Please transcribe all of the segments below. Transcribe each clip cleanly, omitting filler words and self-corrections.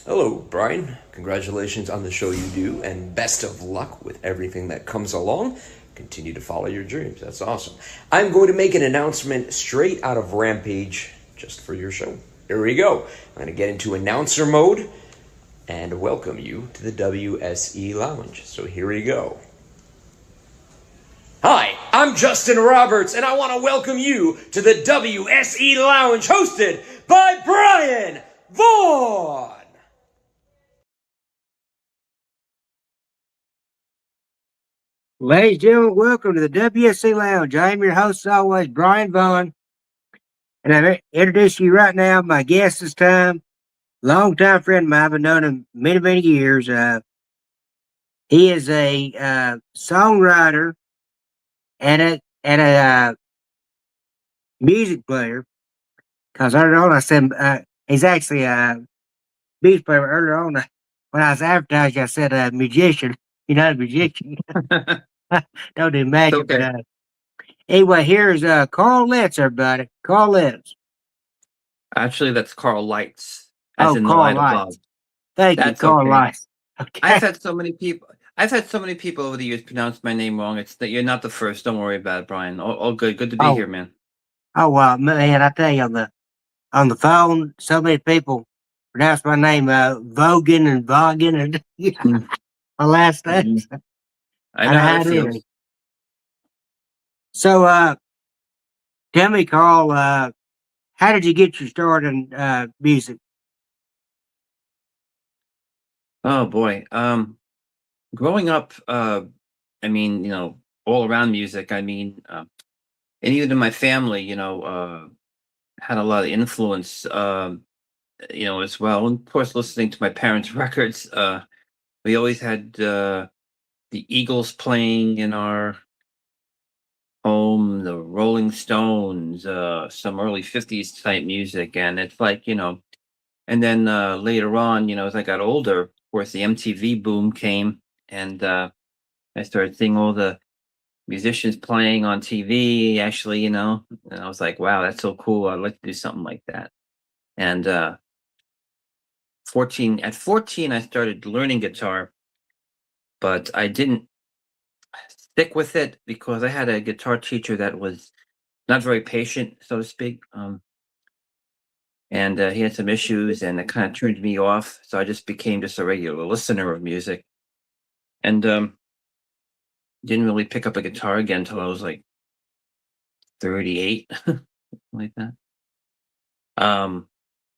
Hello, Brian. Congratulations on the show you do, and best of luck with everything that comes along. Continue to follow your dreams. That's awesome. I'm going to make an announcement straight out of Rampage just for your show. Here we go. I'm going to get into announcer mode and welcome you to the WSE Lounge. So here we go. Hi, I'm Justin Roberts, and I want to welcome you to the WSE Lounge hosted by Brian Vaughn. Ladies and gentlemen, welcome to the WSC Lounge. I am your host, as always, Brian Vaughn, and I'm introducing you right now my guest this time, longtime friend of mine. I've known him many, many years. He is a songwriter and a music player. Because earlier on, I said he's actually a music player. Earlier on, when I was advertising, I said a musician. You're not a musician. Don't do magic, Okay. but anyway, here's Carl Leitz, everybody. Carl Leitz. Actually, that's Carl Leitz, as Oh, in the Carl light above. Leitz. Thank you, That's Carl okay. Leitz. Okay. I've had so many people. I've had so many people over the years pronounce my name wrong. It's that you're not the first. Don't worry about it, Brian. All good. Good to be Oh, here, man. man, I tell you on the phone, so many people pronounce my name Vogan and Vogan and Mm, my last name. mhm. I I know know how how that it is. feels. So tell me, Carl, how did you get your start in music? Oh boy. Growing up, I mean, all around music. I mean, and even in my family, had a lot of influence. As well. And of course, listening to my parents' records. We always had the Eagles playing in our home, the Rolling Stones, some early 50s type music. And it's like, and then later on, as I got older, of course, the MTV boom came and I started seeing all the musicians playing on TV, actually, and I was like, wow, that's so cool. I'd like to do something like that. And 14, at 14, I started learning guitar, but I didn't stick with it because I had a guitar teacher that was not very patient, so to speak. And he had some issues, and it kind of turned me off. So I just became just a regular listener of music, and didn't really pick up a guitar again until I was like 38, like that. Um,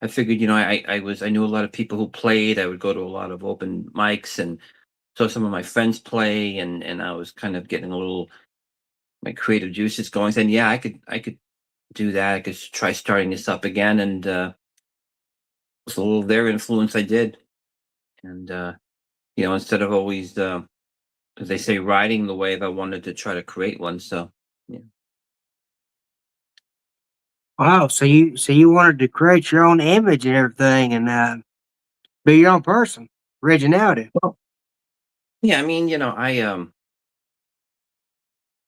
I figured, I knew a lot of people who played. I would go to a lot of open mics, and saw some of my friends play, and I was kind of getting a little my creative juices going. Saying, yeah, I could do that. I could try starting this up again, and with a little of their influence, I did. And instead of always, as they say, riding the wave, I wanted to try to create one. So, yeah. Wow, so you wanted to create your own image and everything, and be your own person, originality. Well, yeah. I mean,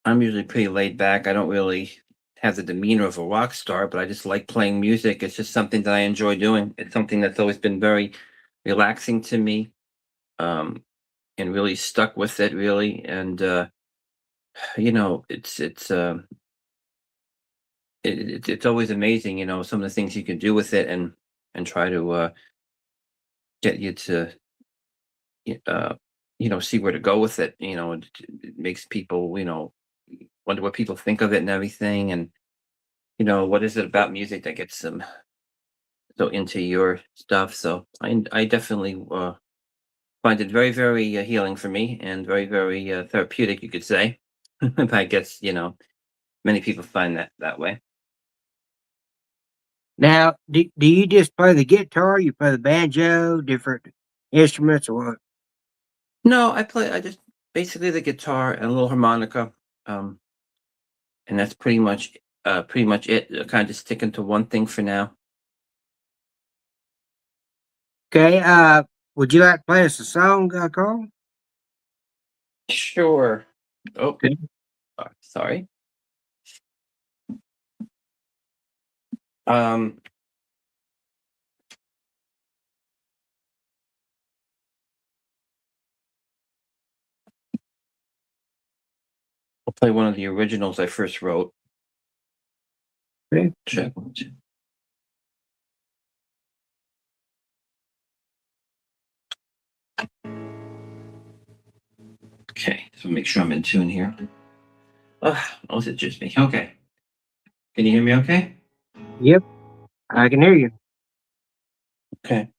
I'm usually pretty laid back. I don't really have the demeanor of a rock star, but I just like playing music. It's just something that I enjoy doing. It's something that's always been very relaxing to me, um, and really stuck with it, really. And it's always amazing, some of the things you can do with it, and try to get you to y- uh, see where to go with it. It makes people wonder what people think of it and everything, and what is it about music that gets them so into your stuff. So I definitely find it very, very healing for me, and very, very therapeutic, you could say. I guess many people find that way. Now, do you just play the guitar? You play the banjo, different instruments, or what? No, I just basically the guitar and a little harmonica, um, and that's pretty much it. Kind of just sticking to one thing for now. Okay, would you like to play us a song, Carl? Sure. Oh, Okay. sorry. Um, I'll play one of the originals I first wrote. Okay. Check. Okay, so make sure I'm in tune here. Oh, is it just me? Okay. Can you hear me okay? Yep, I can hear you. Okay.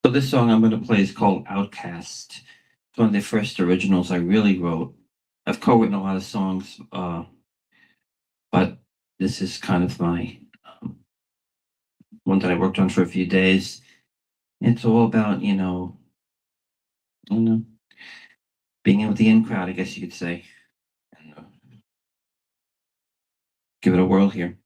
So this song I'm going to play is called Outcast. It's one of the first originals I really wrote. I've co-written a lot of songs, but this is kind of my one that I worked on for a few days. It's all about, I don't know, being in with the in crowd, I guess you could say. And, give it a whirl here.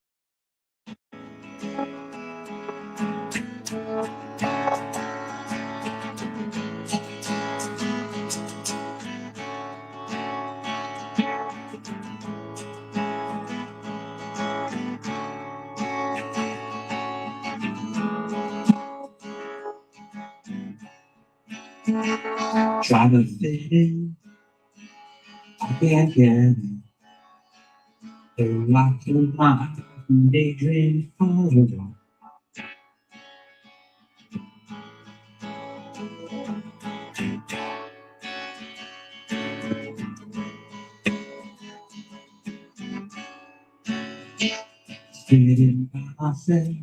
Try to fit in, I can't get it. They're locked in my daydream for a while. Sitting by myself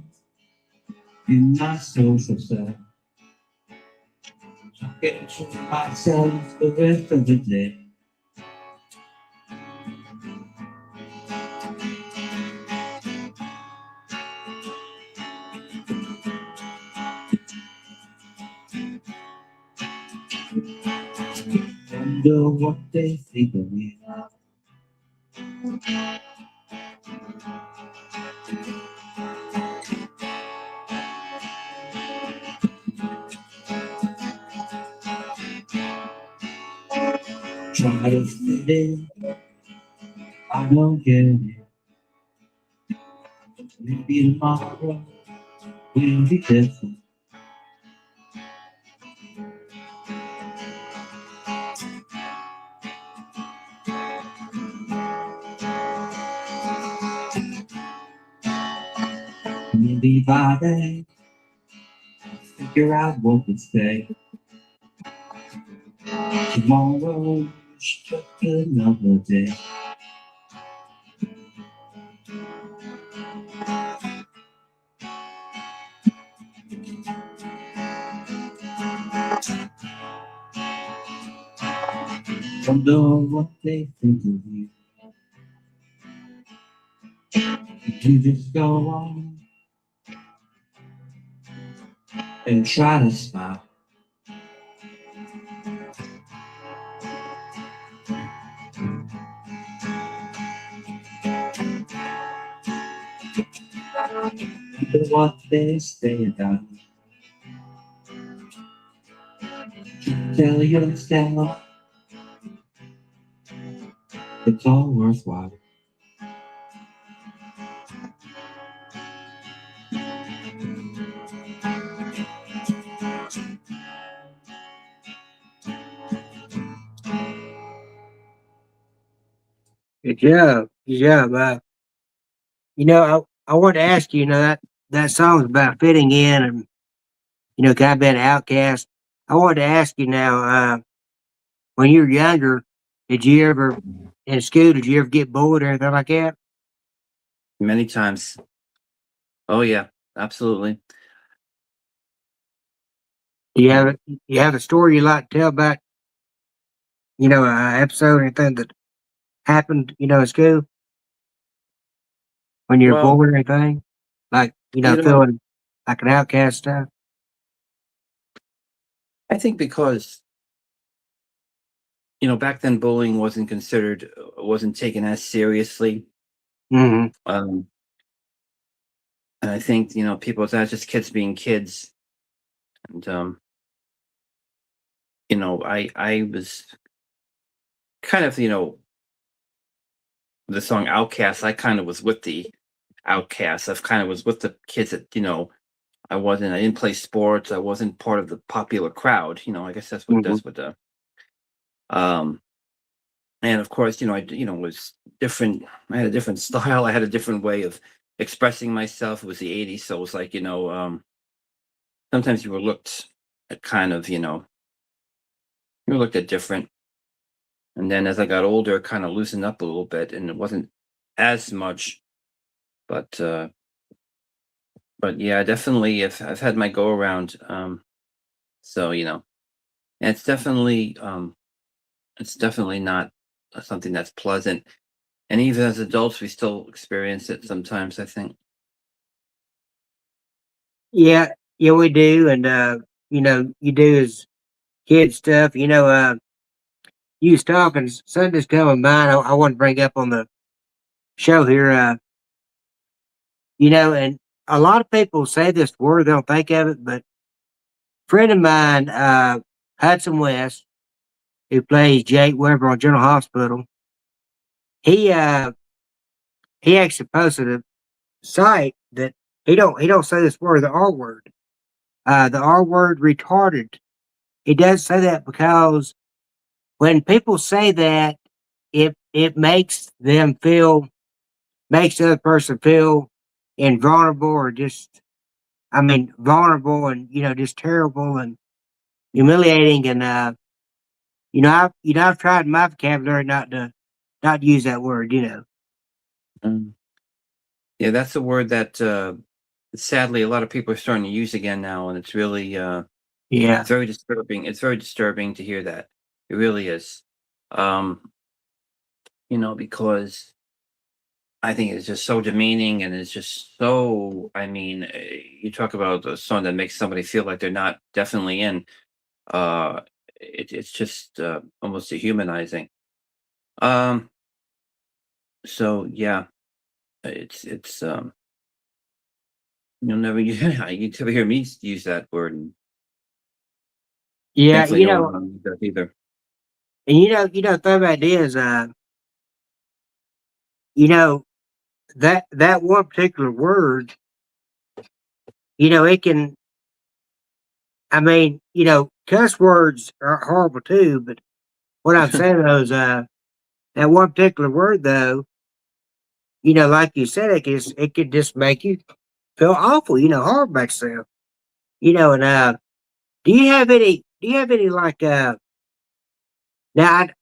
in my social self, talking to myself the rest of the day. Wonder what they think of me. Try to fit in, I don't get it. Maybe tomorrow will be different. Maybe by then, figure out what would stay. Tomorrow is just another day. Wonder what they think of you. You just go on and try to smile. Wonder what they say about you. Tell yourself it's all worthwhile. Good job. Good job. I wanted to ask you, that song's about fitting in and, kind of being an outcast. I wanted to ask you now, when you were younger, did you ever, in school, did you ever get bored or anything like that? Many times. Oh yeah, absolutely. You have a story you like to tell about, an episode or anything that happened, in school when you're Well, bored or anything? Like, you know, feeling like an outcast stuff? I think because back then bullying wasn't taken as seriously. Mm-hmm. Um, and I think people that's just kids being kids, and I was kind of the song Outcast. I kind of was with the outcasts. I kind of was with the kids that I didn't play sports. I wasn't part of the popular crowd. I guess that's what Mm-hmm. that's what the um And of course, was different. I had a different style. I had a different way of expressing myself. It was the '80s, so it was like, sometimes you were looked at kind of, you were looked at different. And then as I got older, it kind of loosened up a little bit, and it wasn't as much. But yeah, definitely, I've had my go around. So and it's definitely not something that's pleasant. And even as adults, we still experience it sometimes, I think. Yeah, yeah, we do, and you do as kid stuff. You was talking, something just come to mind. I want to bring up on the show here. And a lot of people say this word, they don't think of it, but a friend of mine, Hudson West, who plays Jake Weber on General Hospital, he uh he actually posted a site that he don't say this word, the R word. The R word retarded. He does say that because when people say that, it makes the other person feel invulnerable or just, I mean, vulnerable and just terrible and humiliating. And I've tried in my vocabulary not to use that word. Mm. Yeah, that's a word that sadly a lot of people are starting to use again now, and it's really Yeah, it's very disturbing. It's very disturbing to hear that. It really is. Um, because I think it's just so demeaning, and it's just so. I mean, you talk about a song that makes somebody feel like they're not definitely in. Uh, it's just almost dehumanizing. Um, so yeah, it's you'll never you never hear me use that word, and yeah, thankfully no one else does either. and the thing about it is, you know, that one particular word, it can. I mean, cuss words are horrible too, but what I'm saying though is, that one particular word though, like you said, it could just make you feel awful, horrible about yourself, and do you have any like now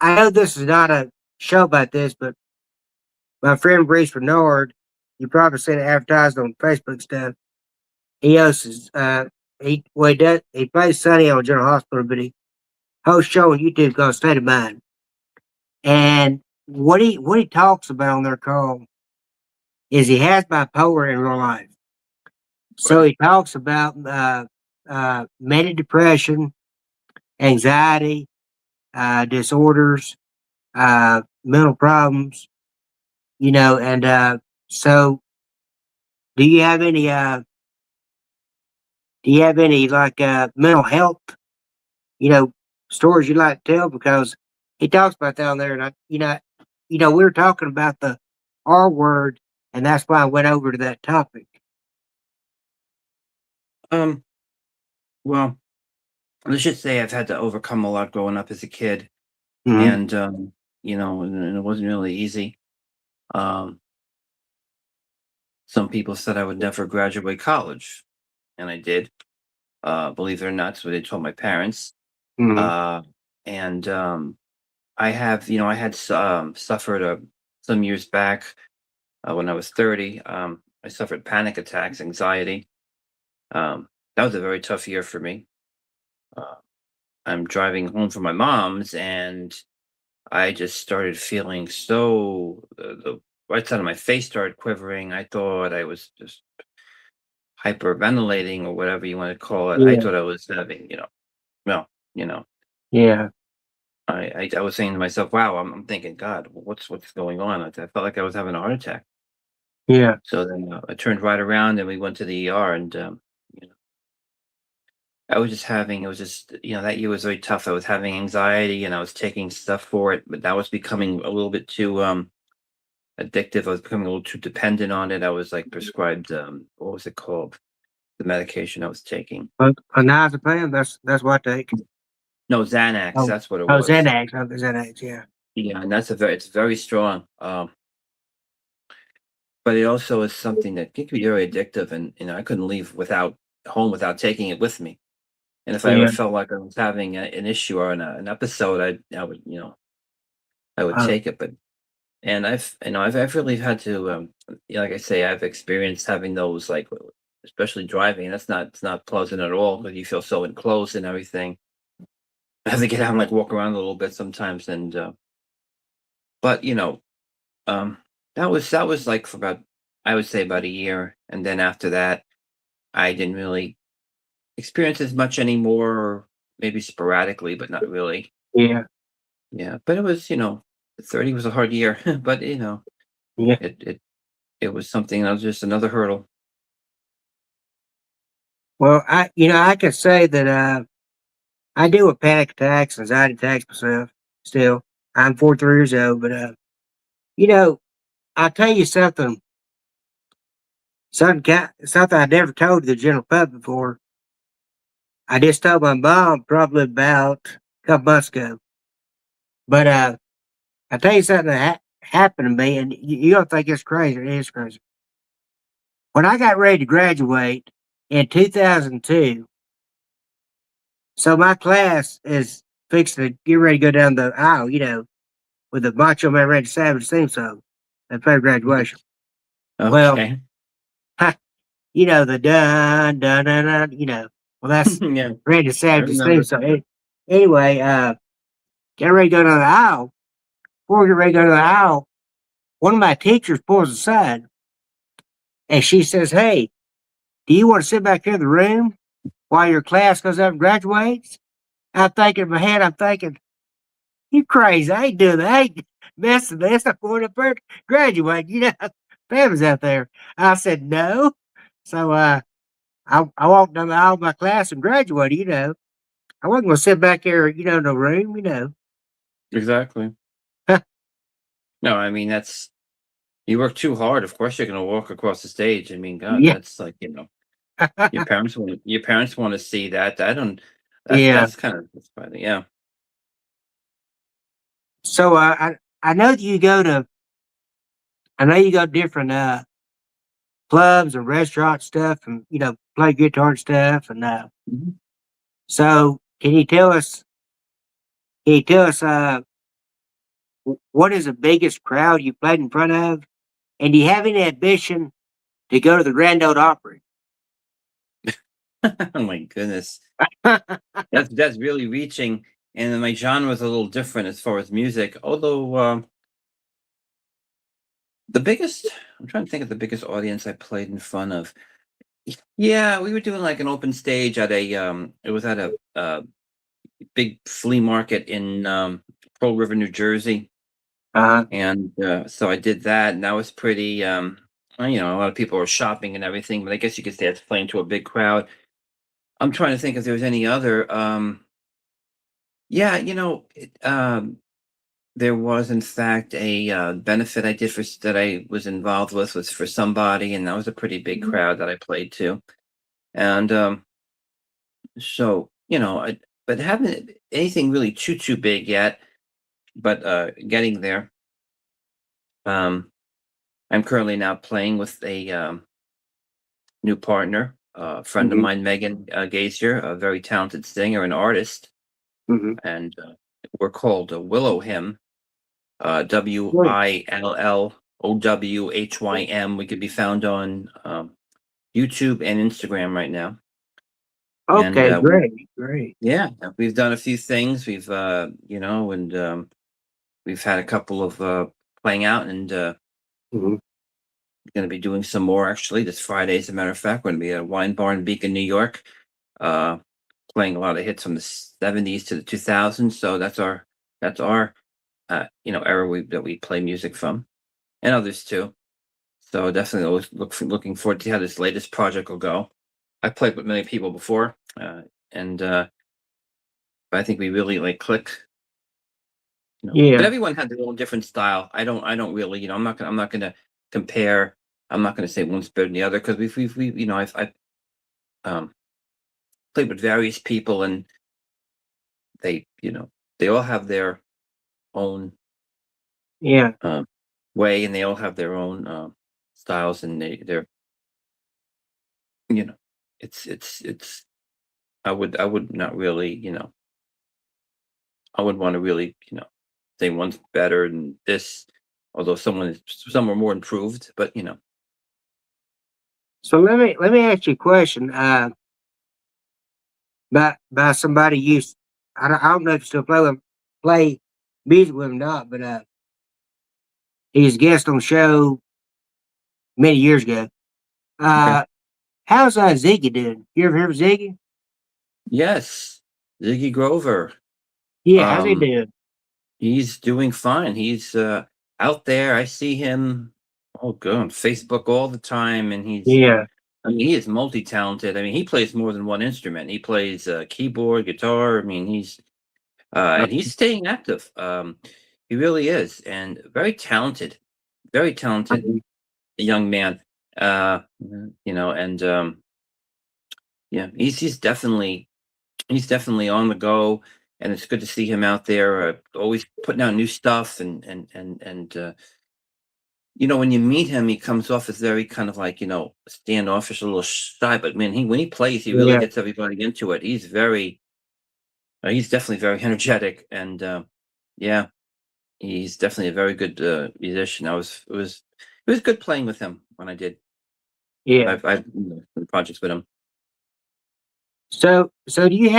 I know this is not a show about this, but my friend Bruce Bernard, you probably seen it advertised on Facebook stuff. He hosts he plays Sonny on General Hospital, but he hosts a show on YouTube called State of Mind. And what he talks about on their call is he has bipolar in real life. So Right. he talks about manic depression, anxiety, disorders, mental problems, and so do you have any like mental health, you know, stories you like to tell? Because he talks about that on there, and we were talking about the R word, and that's why I went over to that topic. Um, well, let's just say I've had to overcome a lot growing up as a kid, Hmm. and and it wasn't really easy. Um, some people said I would never graduate college, and I did. Believe it or not, so they told my parents. Hmm. Uh, and I had suffered some years back when I was 30. I suffered panic attacks, anxiety. That was a very tough year for me. Uh, I'm driving home from my mom's, and I just started feeling so the right side of my face started quivering. I thought I was just hyperventilating or whatever you want to call it. I Yeah, thought I was having, well, you know, yeah, I was saying to myself, wow, I'm thinking, God, what's going on? I felt like I was having a heart attack. yeah, So then I turned right around and we went to the ER, and you know, I was just having, it was just, that year was very tough. I was having anxiety and I was taking stuff for it, but that was becoming a little bit too addictive. I was becoming a little too dependent on it. I was like prescribed, what was it called? The medication I was taking. but clonazepam, that's what I take. No, Xanax. Oh, That's what it oh, was. Xanax, Xanax, yeah. Yeah, and it's very strong. But it also is something that can be very addictive, and I couldn't leave without home without taking it with me. And if I ever Yeah. felt like I was having an issue or an episode, I would I would Uh, take it. But and I've really had to like I say, I've experienced having those like especially driving. It's not pleasant at all because you feel so enclosed and everything. I have to get out and like walk around a little bit sometimes, and but um, that was like for about I would say about a year, and then after that, I didn't really experience as much anymore, or maybe sporadically, but not really. yeah. Yeah, but it was 30 was a hard year, but Yeah. it it was something that was just another hurdle. Well, I can say that I deal with panic attacks, anxiety attacks myself. Still, I'm 43 years old, but you know, I'll tell you something I never told the general public before. I just told my mom probably about a couple months ago. But I tell you something that happened to me, and you don't think it's crazy. It is crazy. When I got ready to graduate in 2002, so my class is fixed to get ready to go down the aisle, with the Macho Man Randy Savage theme song at fair graduation. Well, Okay. the dun dun dun dun, well that's Yeah, Randy I Savage's theme remember. song. Anyway, get ready to go down the aisle. Before we get ready to go to the aisle, one of my teachers pulls aside and she says, "Hey, do you want to sit back here in the room while your class goes up and graduates?" I'm thinking in my head, I'm thinking, "You crazy? I ain't doing that. I ain't messing this. I'm going up there to graduate. Family's out there." I said, "No." So I walked down the aisle of my class and graduated. I wasn't going to sit back there, in the room. Exactly. No, I mean that's you work too hard. Of course, you're going to walk across the stage. I mean, God, Yeah. that's like your parents want to see that. I don't. Yeah. That's kind of that's funny. Yeah. So I know that I know you go to different clubs and restaurant stuff and, play guitar and stuff. And Mhm. so can you tell us, what is the biggest crowd you played in front of? And do you have any ambition to go to the Grand Ole Opry? Oh my goodness, that's really reaching. And then my genre is a little different as far as music. Although the biggest, I'm trying to think of the biggest audience I played in front of. Yeah, we were doing like an open stage at it was at a big flea market in Pearl River, New Jersey, uh, and so I did that, and that was pretty. Well, a lot of people were shopping and everything, but I guess you could say it's playing to a big crowd. I'm trying to think if there was any other. Yeah, there was in fact a benefit I did that I was involved with was for somebody, and that was a pretty big crowd that I played to, and so but haven't anything really too big yet, but getting there. Um, I'm currently now playing with a new partner, a friend of mhm, mine, Megan Gazier, a very talented singer and artist, mhm. and we're called Willow Hymn, Great. WILLOWHYM. We could be found on YouTube and Instagram right now, and Okay, great, great. yeah, we've done a few things. We've and we've had a couple of playing out, and Mhm. going to be doing some more actually this Friday. As a matter of fact, we're going to be at Wine Bar in Beacon, New York, uh, playing a lot of hits from the '70s to the 2000s. So that's our era that we play music from, and others too. So definitely always looking forward to how this latest project will go. I've played with many people before, and but I think we really like click. But Yeah, everyone had their own different style. I don't really, I'm not gonna compare. I'm not gonna say one's better than the other because we've I've um, played with various people and they, they all have their own. Yeah. way, and they all have their own styles, and they're you know, it's I would not really, I would want to really, say one's better than this, although some are more improved, but So let me ask you a question. By somebody I don't know if you still play music with him or not, but he's a guest on the show many years ago. okay. How's Ziggy doing? You ever heard of Ziggy? Yes, Ziggy Grover. Yeah, how's he Um, doing? he's doing fine. He's out there. I see him. Oh, good on Facebook all the time, and Yeah. I mean, he is multi-talented. I mean, he plays more than one instrument. He plays keyboard, guitar. I mean, and he's staying active. He really is, and very talented young man. And yeah, he's definitely on the go, and it's good to see him out there, always putting out new stuff, and when you meet him, he comes off as very kind of like standoffish, a little shy, but man, he when he plays, he really Yeah. gets everybody into it. He's definitely very energetic, and yeah, he's definitely a very good musician. It was good playing with him when I did. Yeah. I've done projects with him. So do you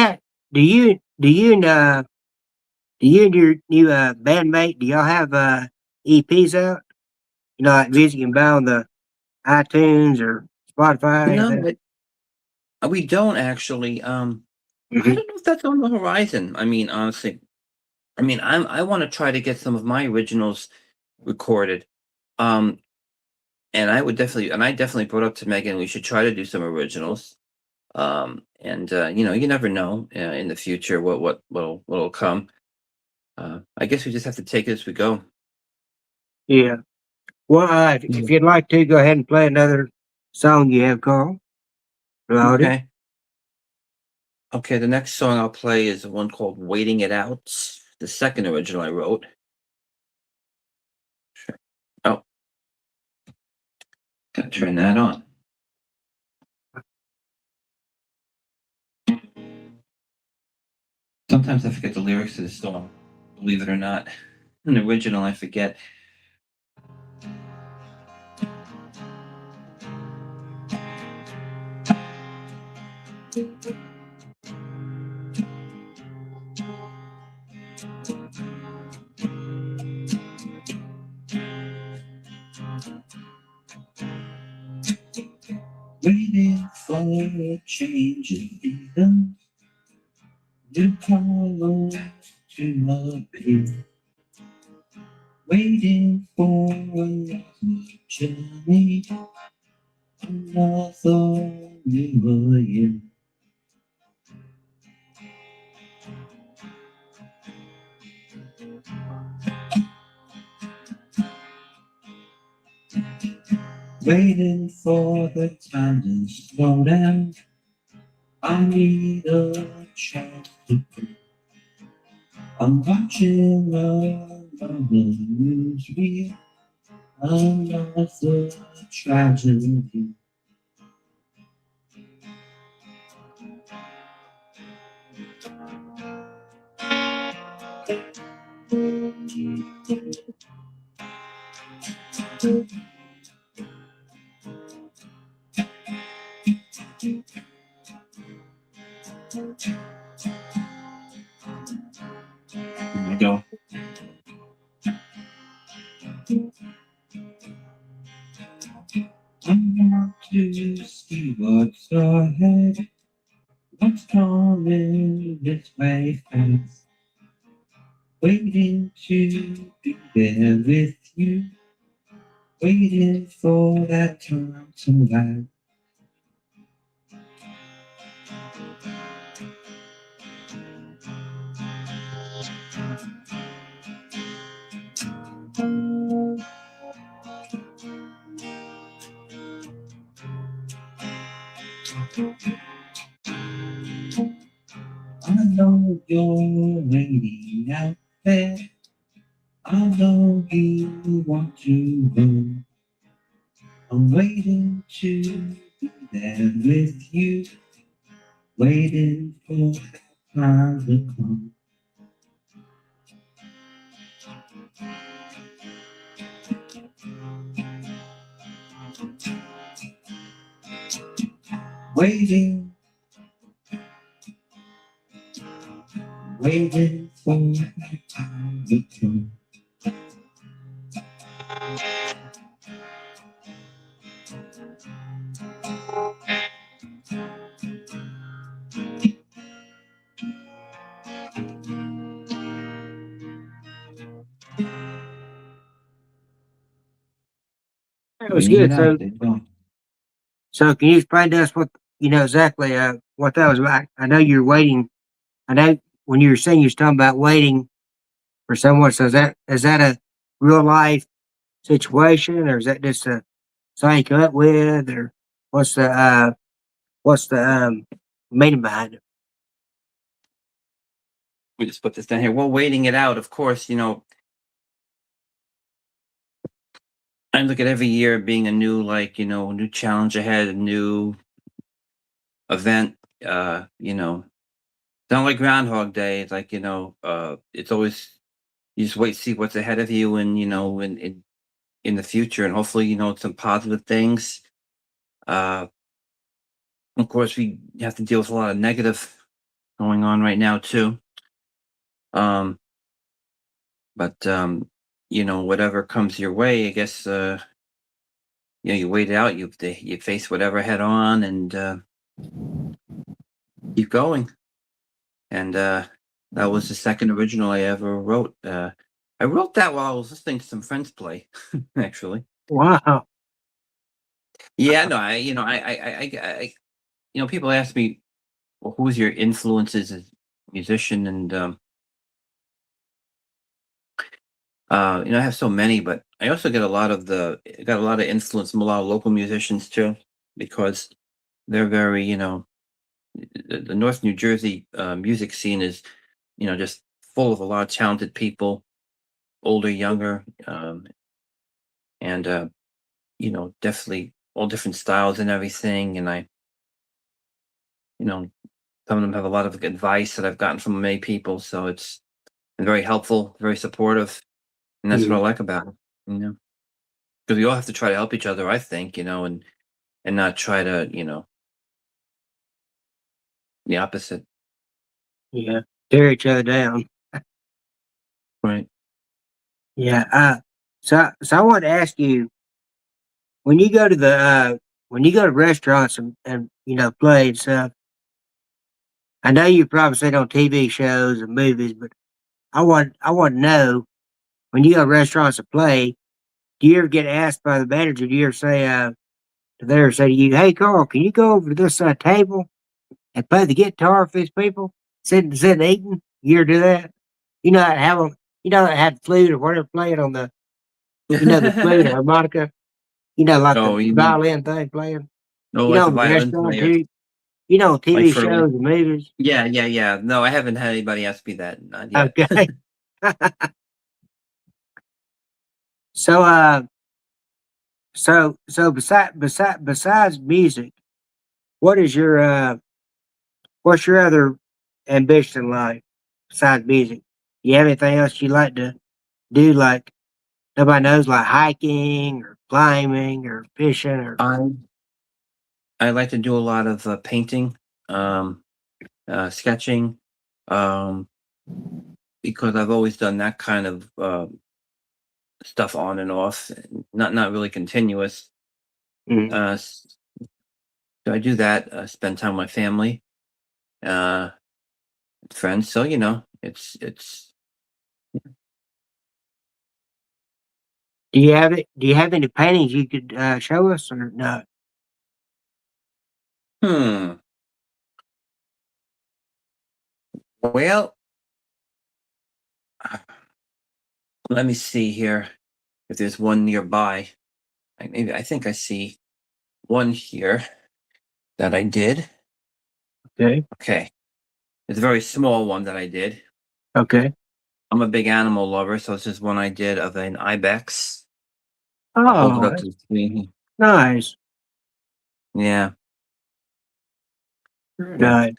and your new bandmate, do y'all have EPs out? Like music you can buy on the iTunes or Spotify, No, anything? we don't actually. I Hmm. don't know if that's on the horizon. I mean, honestly, I want to try to get some of my originals recorded. Um, and I definitely brought up to Megan we should try to do some originals. And you never know in the future what'll come. I guess we just have to take it as we go. Yeah. Well, if Mhm. you'd like to, go ahead and play another song you have, Carl. Melody. Okay. Okay. The next song I'll play is one called "Waiting It Out," the second original I wrote. Sure. Oh, gotta turn that on. Sometimes I forget the lyrics to the song. Believe it or not, an original I forget. Waiting for a change in season, new colors to appear. Waiting for another journey, another new year. Waiting for the time to slow down. I need a chance to. I'm watching another news reel, another tragedy. Here we go. I want to see what's ahead, what's coming this way fast. Waiting to be there with you, waiting for that time to last. I know you're waiting out there. I know you want to go. I'm waiting to be there with you, waiting for time to come. Waiting, waiting for time to come. That was Waiting it good. out. They don't. So can you explain to us what exactly what that was about? I know you're waiting. I know when you were saying you was talking about waiting for someone. So is that a real life situation, or is that just a something you come up with, or what's the meaning behind it? We just put this down here. Well, waiting it out, of course, I look at every year being a new, new challenge ahead, a new event. It's not like Groundhog Day. It's like, it's always, you just wait, see what's ahead of you and, in the future, and hopefully, some positive things. Uh, of course, we have to deal with a lot of negative going on right now too. Um, but whatever comes your way, I guess, you wait it out, you face whatever head on and, keep going. And, that was the second original I ever wrote. I wrote that while I was listening to some friends play, actually. Wow. Yeah, no, people ask me, well, who's your influences as a musician? And, I have so many, but I also get got a lot of influence from a lot of local musicians too, because they're very, the North New Jersey music scene is, just full of a lot of talented people, older, younger, and definitely all different styles and everything. And some of them have a lot of advice that I've gotten from many people, so it's been very helpful, very supportive, and that's what I Mhm. like about it. Because we all have to try to help each other, I think, and not try to, the opposite. Yeah. Tear each other down. Right. Yeah. So I wanted to ask you, when you go to restaurants and play and stuff. I know you probably seen on TV shows and movies, but I want to know, when you go to restaurants to play, do you ever get asked by the manager? Do you ever say say to you, "Hey Carl, can you go over to this table and play the guitar for these people sitting eating?" You ever do that? You know how to have them. You know how to have the flute or whatever playing on the the flute or harmonica. Like the Oh, you mean, violin thing playing. oh, like the In the violin restaurant players, too. like TV for like, shows and movies. yeah, yeah, yeah. No, I haven't had anybody ask me that, not yet. Okay. So besides music, what is your what's your other ambition in life besides music? You have anything else you like to do, like nobody knows, like hiking or climbing or fishing or I I like to do a lot of painting, um, sketching, um, because I've always done that kind of stuff on and off, not really continuous. mm, Uh, s- so I do that. Spend time with my family, uh, friends. So it's. do you have any paintings you could show us or not? Hmm. Well, let me see here if there's one nearby. I think I see one here that I did. Okay. Okay, it's a very small one that I did. Okay. I'm a big animal lover, so this is one I did of an ibex. I'll hold it Oh, up to the screen. nice. Yeah, Very yeah. nice.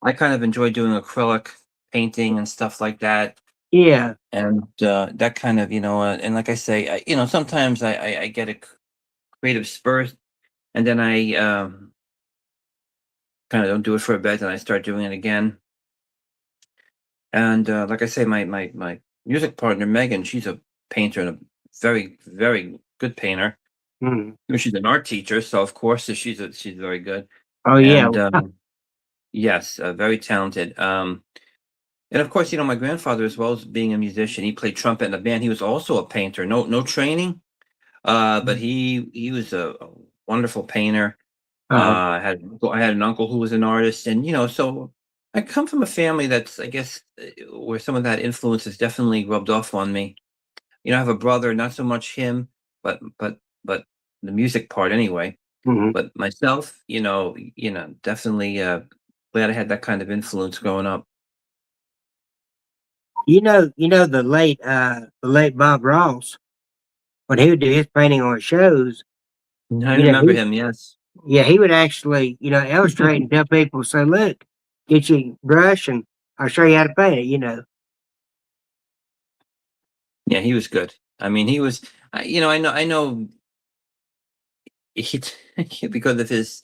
I kind of enjoy doing acrylic painting and stuff like that. Yeah. And that kind of, and like I say, sometimes I get a creative spurt, and then I kind of don't do it for a bit, and I start doing it again. And like I say, my music partner Megan, she's a painter and a very very good painter. Mm. She's an art teacher, so of course she's very good. Oh, yeah. And yes, very talented. And of course, my grandfather, as well as being a musician, he played trumpet in a band. He was also a painter. No training, but he was a wonderful painter. Uh, I had an uncle who was an artist, and so I come from a family that's, I guess, where some of that influence has definitely rubbed off on me. I have a brother, not so much him, but the music part anyway. mhm. But myself, definitely glad I had that kind of influence growing up. The late Bob Ross, when he would do his painting on shows, I you know, remember him. Yes. he would actually, illustrate and tell people, say, look, get your brush and I'll show you how to paint it. Yeah, he was good. I mean, he was. I know. He because of his.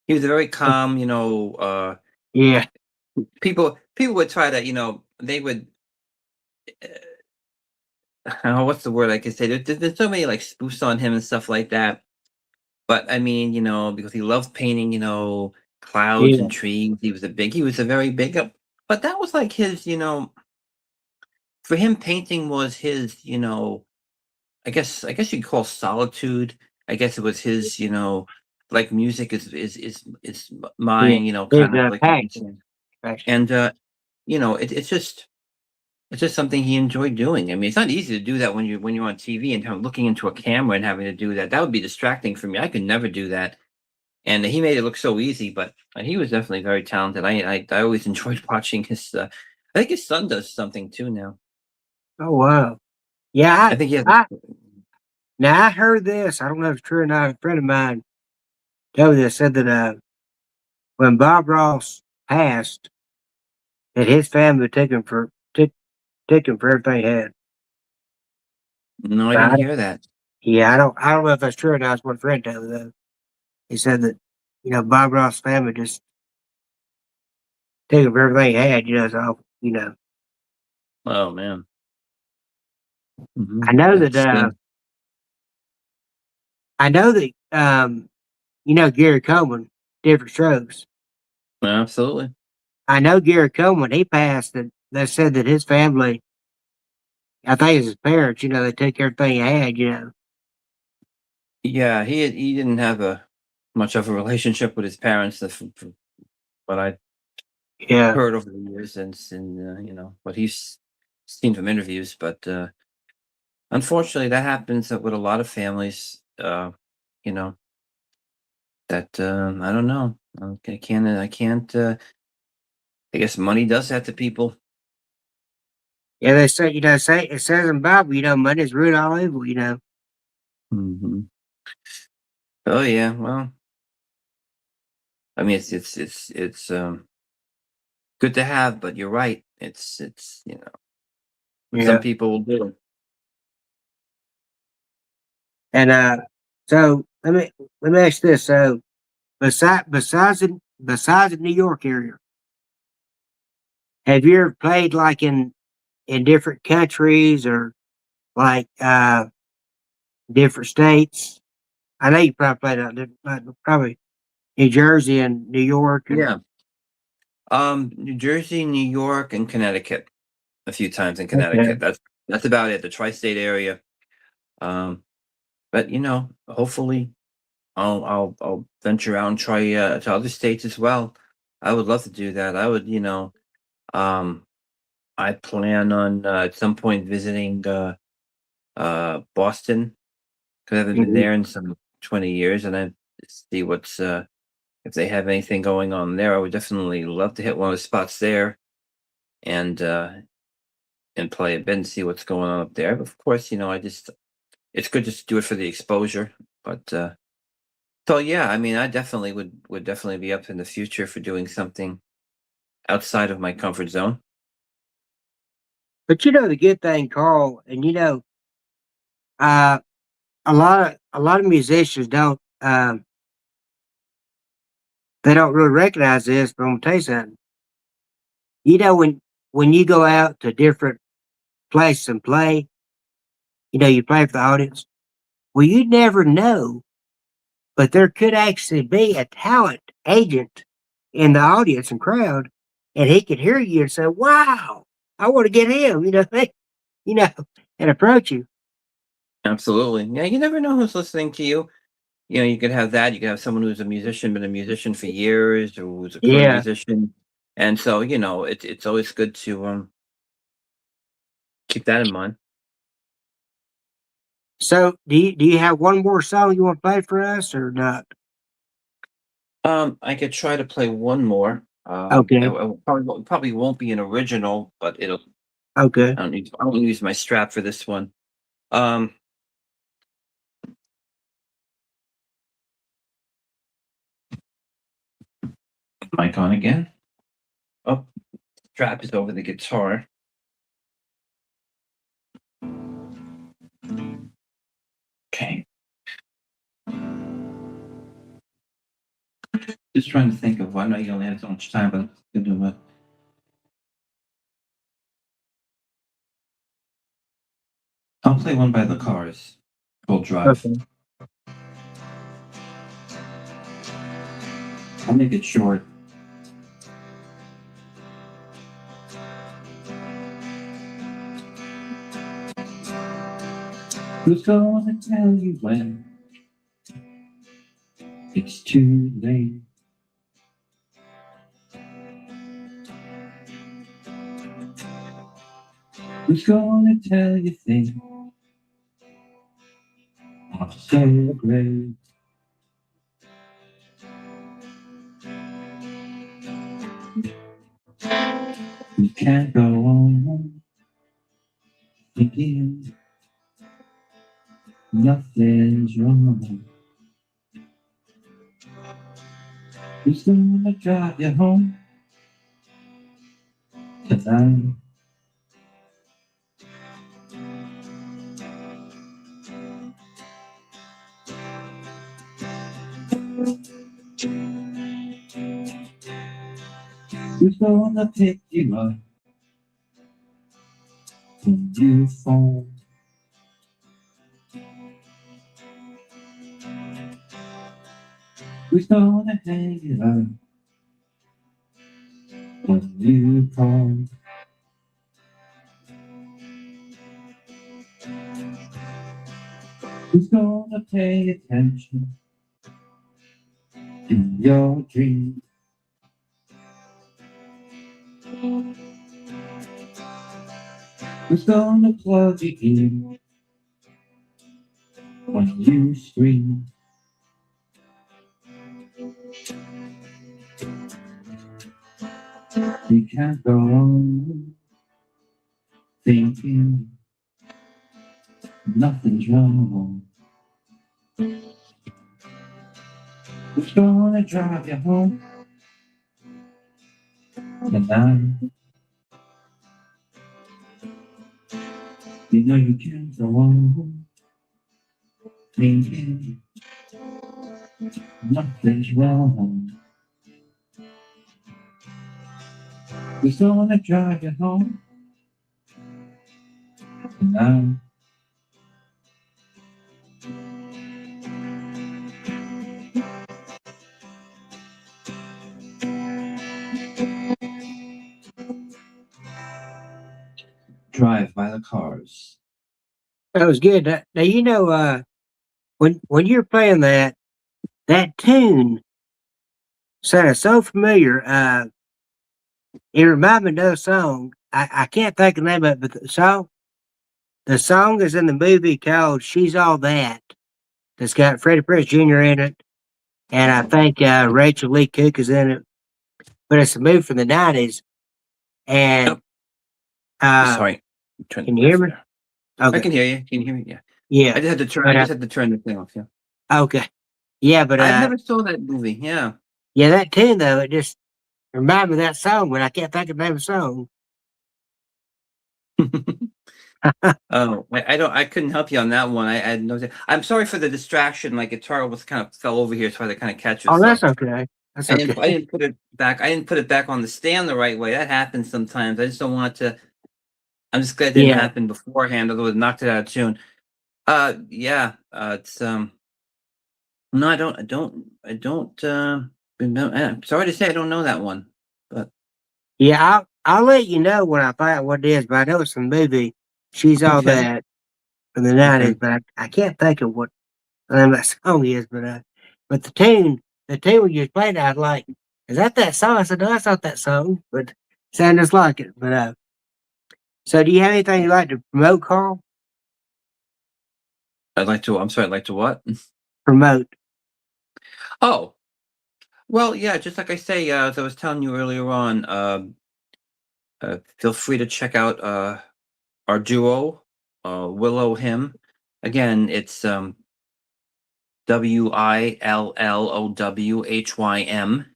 He was a very calm. Yeah, People would try to. They would. What's the word I could say? There's so many like spoofs on him and stuff like that. But I mean, because he loved painting. Clouds yeah, and trees. He was a very big. But that was like his. For him, painting was his. I guess you'd call solitude. I guess it was his, like music is yeah. mine, His kind of like you can say. passion. Passion. And it's just something he enjoyed doing. I mean, it's not easy to do that when you're on TV and looking into a camera and having to do that. That would be distracting for me. I could never do that. And he made it look so easy, but he was definitely very talented. I always enjoyed watching his. I think his son does something too now. Oh, wow. Yeah, I think he has. now I heard this. I don't know if it's true or not. A friend of mine told me this, said that when Bob Ross passed, that his family took him for everything he had. No, I But didn't hear that. yeah, I don't know if that's true or not. It's what a friend told me though. He said that, Bob Ross' family just took him for everything he had, so. Oh man. I know that That's I know that Gary Coleman, Different Strokes. absolutely. I know Gary Coleman, when he passed, that they said that his family, I think it's his parents, they took everything he had. Yeah, he didn't have a much of a relationship with his parents, from what I Yeah. heard over the years, and what he's seen from interviews. But unfortunately, that happens with a lot of families. You know that I don't know. I can't. I can't. I guess money does that to people. Yeah, they say, it says in the Bible, money's root all evil. Hmm. Oh yeah. Well, I mean, it's good to have, but you're right. It's what some Yeah. people will do. And so let me ask this. So besides the New York area, have you ever played like in different countries or like different states? I know you probably played out probably New Jersey and New York and Yeah. New Jersey, New York, and Connecticut. A few times in okay. Connecticut. That's about it. The tri-state area. Um, but hopefully, I'll venture out and try to other states as well. I would love to do that. Um, I plan on at some point visiting Boston because I haven't been Mhm. there in some 20 years, and I see what's if they have anything going on there. I would definitely love to hit one of the spots there, and and play a bit and see what's going on up there. But of course, it's good just to do it for the exposure. But so yeah, I mean, I definitely would definitely be up in the future for doing something outside of my comfort zone. But the good thing, Carl, and uh, a lot of musicians don't they don't really recognize this. But I'm gonna tell you something. When you go out to different places and play, you play for the audience. Well, you never know, but there could actually be a talent agent in the audience and crowd, and he could hear you and say, "Wow, I want to get him," you know, and approach you. Absolutely. Yeah, you never know who's listening to you. You could have that. You could have someone who's a musician, been a musician for years, or who's a current Yeah. musician. And so, it's always good to keep that in mind. So, do you have one more song you want to play for us or not? I could try to play one more. Okay. Probably won't be an original, but it'll. Okay. I won't use my strap for this one. Um, Mic on again. Oh, strap is over the guitar. Okay. Just trying to think of one. I know you only have so much time, but I'm gonna do it. I'll play one by the Cars called Drive. Okay. I'll make it short. Who's gonna tell you when it's too late? Who's gonna tell you things are so great? You can't go on thinking nothing's wrong. Who's gonna drive you home tonight? Who's gonna pick you up when you fall? Who's gonna hang it up when you call? Who's gonna pay attention in your dreams? Who's gonna plug you in when you scream? You can't go on thinking nothing's wrong. Who's gonna drive you home tonight? You know you can't go on thinking nothing's wrong. Who's gonna drive you home tonight? Drive by the Cars. That was good. Now when you're playing that tune sounded so familiar. It reminded me of another song. I can't think of the name of it, but the song is in the movie called "She's All That." That's got Freddie Prinze Jr. in it, and I think Rachel Lee Cook is in it. But it's a movie from the '90s, and Oh, uh, sorry. Turn Can it you hear off me? there. I Okay. can hear you. Can you hear me? Yeah. Yeah. I just had to turn. But, I just had to turn the thing off. Yeah. okay. Yeah, but I never saw that movie. Yeah. yeah, that tune though, it just reminded me of that song, but I can't think of the name of the song. Oh, I don't. I couldn't help you on that one. I had no. I'm sorry for the distraction. Like guitar was kind of fell over here, so I had to kind of catch it. Oh, So that's okay. That's I okay. didn't put it back. I didn't put it back on the stand the right way. That happens sometimes. I just don't want to. I'm just glad it didn't Yeah. happen beforehand. Otherwise, it knocked it out of tune. Yeah. It's No, I don't. I don't. I don't. Remember. I'm sorry to say, I don't know that one. But Yeah, I'll let you know when I find out what it is, but I know it's a movie. She's all okay. that from the 90s, Okay. but I can't think of what the name of that song is, but the tune when you was playing, I was like, is that song? I said, no, that's not that song, but it sounded just like it. So do you have anything you'd like to promote, Carl? I'd like to. I'm sorry. I'd like to what? Promote. Oh, well, yeah. Just like I say, as I was telling you earlier on, feel free to check out our duo, Willow Him. Again, it's WILLOWHYM,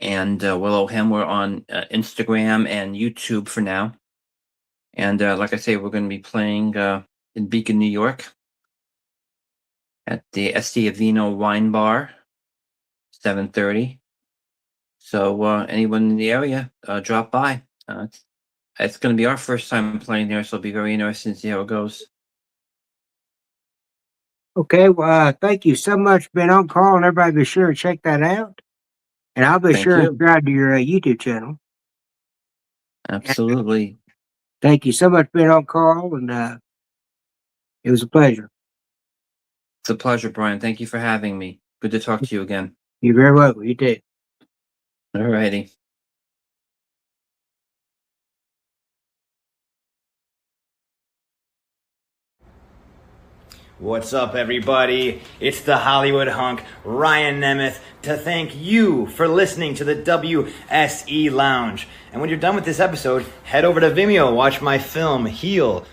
and Willow Him. We're on Instagram and YouTube for now. And like I say, we're going to be playing in Beacon, New York, at the SD Avino Wine Bar, 7:30. So anyone in the area, drop by. It's going to be our first time playing there, so it'll be very interesting to see how it goes. Okay, well, thank you so much for being on, Carl, and everybody be sure to check that out. And I'll be Thank sure and you. subscribe to your YouTube channel. Absolutely. Thank you so much for being on, Carl, and it was a pleasure. It's a pleasure, Brian. Thank you for having me. Good to talk to you again. You're very welcome. You too. All righty. What's up, everybody? It's the Hollywood hunk, Ryan Nemeth, to thank you for listening to the WSE Lounge. And when you're done with this episode, head over to Vimeo, watch my film, Heal,